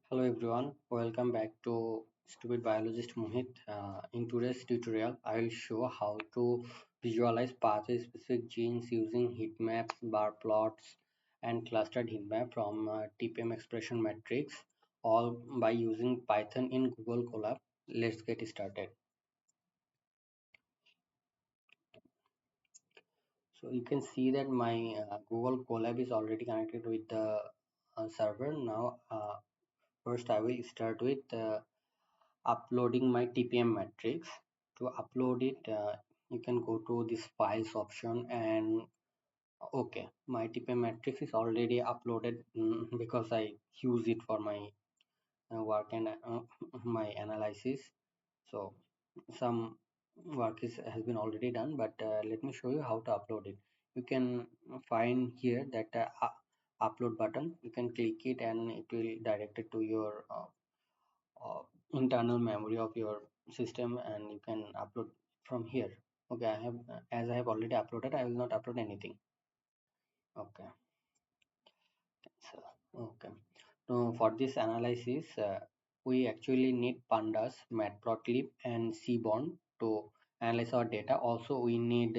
Hello everyone, welcome back to Stupid Biologist Mohit. In today's tutorial, I will show how to visualize pathway-specific genes using heat maps, bar plots, and clustered heat map from TPM expression matrix, all by using Python in Google Colab. Let's get started. So you can see that my Google Colab is already connected with the server. Now, first I will start with uploading my TPM matrix. To upload it, you can go to this files option and okay, my TPM matrix is already uploaded because I use it for my work and my analysis. So some work has been already done, but let me show you how to upload it. You can find here that upload button. You can click it and it will direct it to your uh, internal memory of your system and you can upload from here. Okay, I have as I have already uploaded, I will not upload anything. Okay, so okay, so for this analysis we actually need pandas, matplotlib and seaborn to analyze our data. Also we need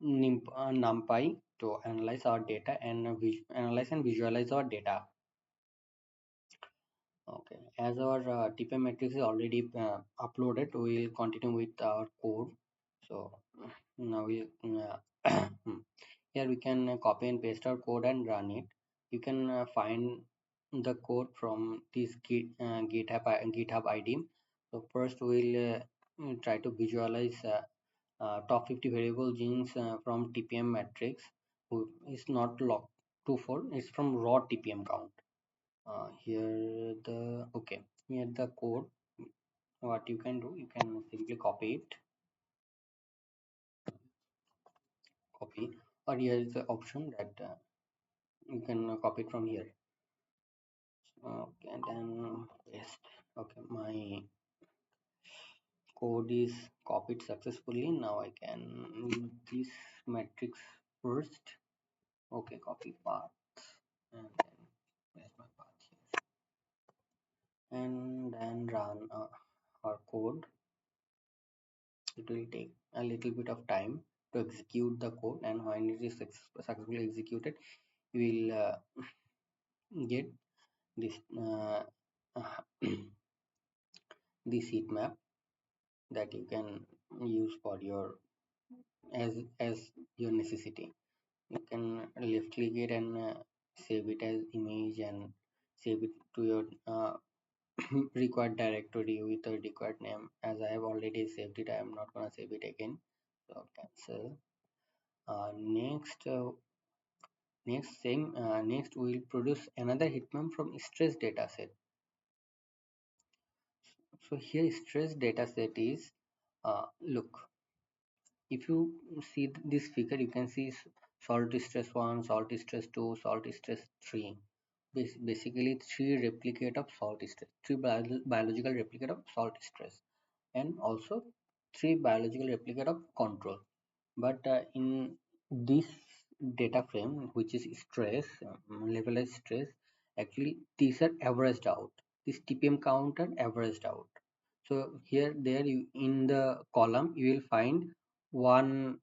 numpy to analyze our data and analyze and visualize our data. Okay, as our TPM matrix is already uploaded, we will continue with our code. So now we here we can copy and paste our code and run it. You can find the code from this GitHub ID. So first we'll try to visualize top 50 variable genes from TPM matrix. It's not log to full. It's from raw TPM count. Here the okay, here the code. What you can do, you can simply copy, or here is the option that you can copy it from here. Okay, and then paste. Okay, my code is copied successfully. Now I can use this matrix first. Okay, copy path and then paste my path here and then run our code. It will take a little bit of time to execute the code, and when it is successfully executed you will get this this heat map that you can use for your as your necessity. You can left click it and save it as image and save it to your required directory with a required name. As I have already saved it, I am not gonna save it again, so cancel. Next we will produce another heatmap from stress dataset. So here stress dataset is look, if you see this figure, you can see salt stress 1, salt stress 2, salt stress 3. Basically 3 replicate of salt stress, 3 biological replicate of salt stress, and also 3 biological replicate of control. But in this data frame, which is stress, levelized stress, actually these are averaged out. This TPM counter averaged out. So here, there you in the column you will find one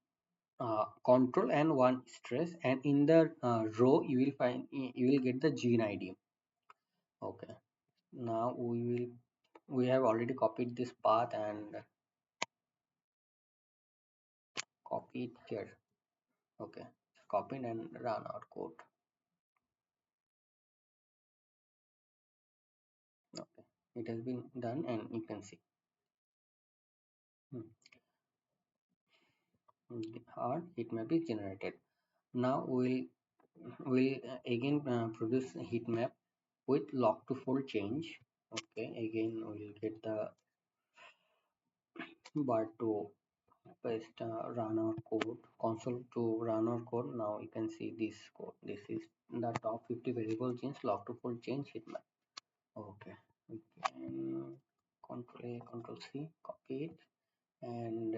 control and one stress, and in the row you will get the gene ID. Okay. Now we have already copied this path and copy it here. Okay, copied and run our code. Okay, it has been done and you can see our heat map is generated. Now we'll again produce a heat map with log to fold change. Okay, again we'll get the bar to paste run our code, console to run our code. Now you can see this code. This is the top 50 variable genes log to fold change heat map. Okay, we can control A, control C, copy it and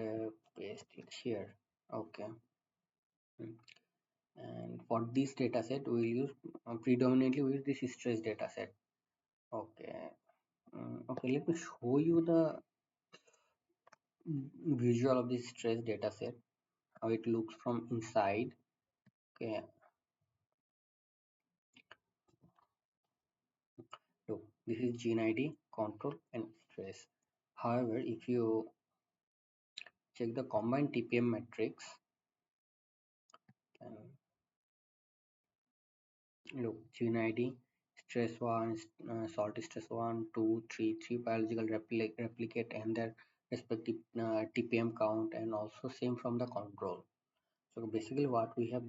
paste it here. Okay. And for this data set we will use predominantly we use this stress data set. Okay. Okay, let me show you the visual of this stress data set, how it looks from inside. Okay, look, this is gene ID, control, and stress. However, if you check the combined TPM matrix, and look, gene ID, stress 1, salt stress 1, 2, 3, 3 biological replicate and their respective TPM count, and also same from the control. So basically what we have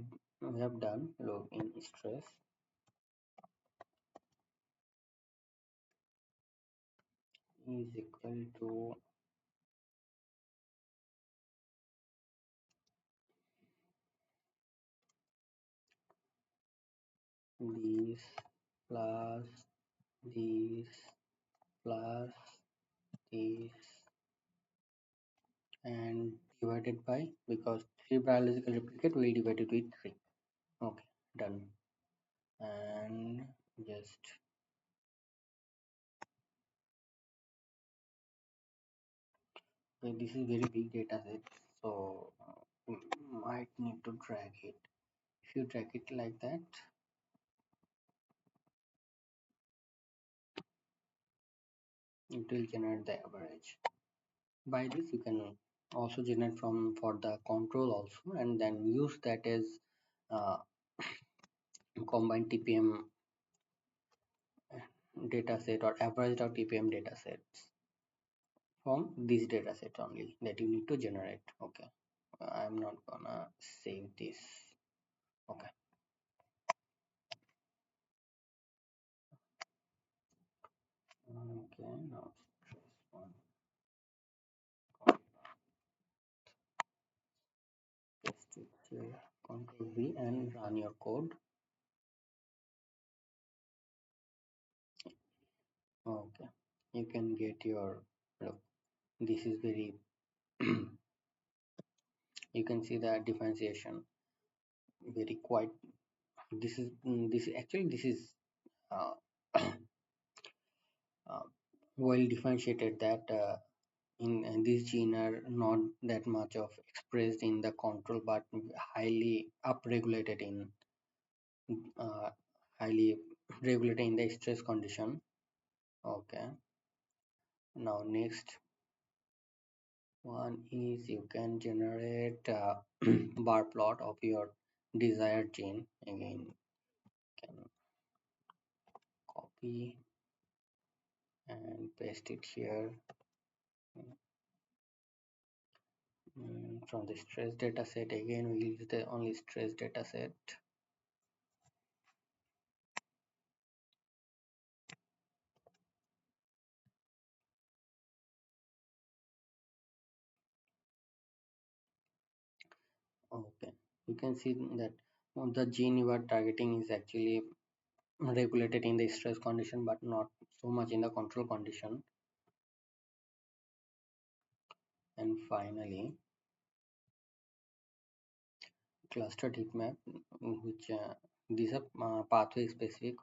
done, look, in stress is equal to this plus this plus this and divided by, because 3 biological replicate, we divide it with 3. Okay, done. And just, okay, this is very big data set, so might need to drag it. If you drag it like that, it will generate the average. By this you can also generate from for the control also, and then use that as uh, combined TPM dataset or average or TPM datasets from this dataset only that you need to generate. Okay, I'm not gonna save this. Okay, okay, now stress one, paste it here, Control V and run your code. Okay, you can get your, look, this is very you can see the differentiation very quite. This is this actually this is uh, uh, well differentiated that in this gene are not that much of expressed in the control, but highly upregulated in uh, highly regulated in the stress condition. Okay, now next one is you can generate bar plot of your desired gene. Again, can copy and paste it here. From the stress data set, again we use the only stress data set. Okay, you can see that the gene you are targeting is actually regulated in the stress condition but not so much in the control condition. And finally, clustered heat map, which these are pathway specific.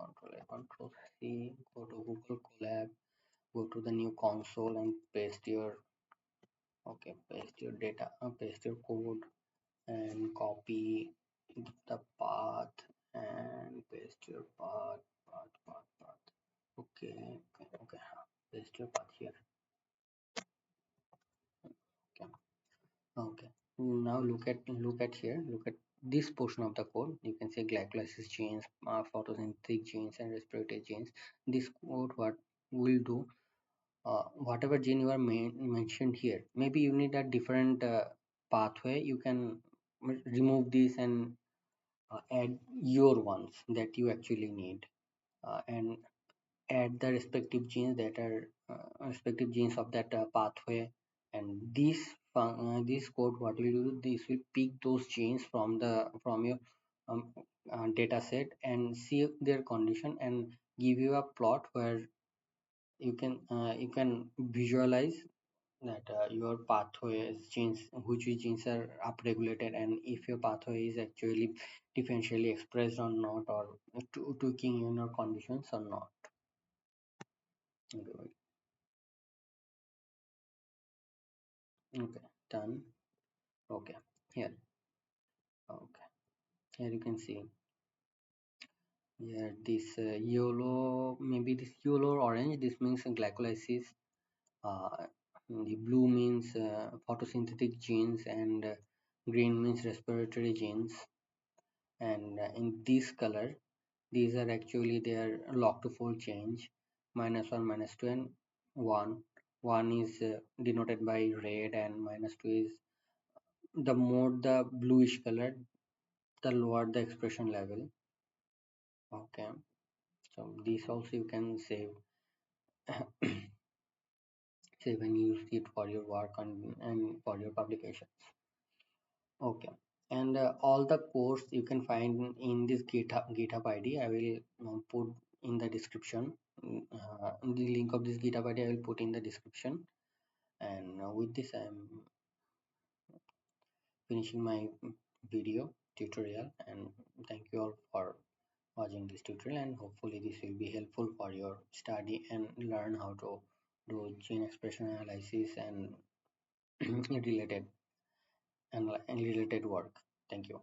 Control C, go to Google Colab, go to the new console and paste your, okay, paste your data, paste your code and copy the path and paste your path. Okay, okay, paste your path here. Okay, okay. Now look at here. Look at this portion of the code. You can say glycolysis genes, photosynthetic genes, and respiratory genes. This code what will do, whatever gene you are mentioned here. Maybe you need a different pathway. You can remove this and add your ones that you actually need, and add the respective genes that are respective genes of that pathway. And this code what will do, this will pick those genes from your data set and see their condition and give you a plot where you can visualize that your pathways genes, which genes are upregulated, and if your pathway is actually differentially expressed or not, or tweaking in your conditions or not. Okay, wait. Okay, done. Okay, here. Okay, here you can see. Yeah, this yellow, maybe this yellow or orange, this means glycolysis. Uh, the blue means photosynthetic genes, and green means respiratory genes. And in this color, these are actually their log to fold change: -1, -2, and 1. 1 is denoted by red, and -2 is, the more the bluish color, the lower the expression level. Okay, so this also you can save save and use it for your work and for your publications. Okay, and all the course you can find in this GitHub ID. I will put in the description. The link of this GitHub ID I will put in the description. And with this, I'm finishing my video tutorial. And thank you all for watching this tutorial. And hopefully, this will be helpful for your study and learn how to do gene expression analysis and related and related work. Thank you.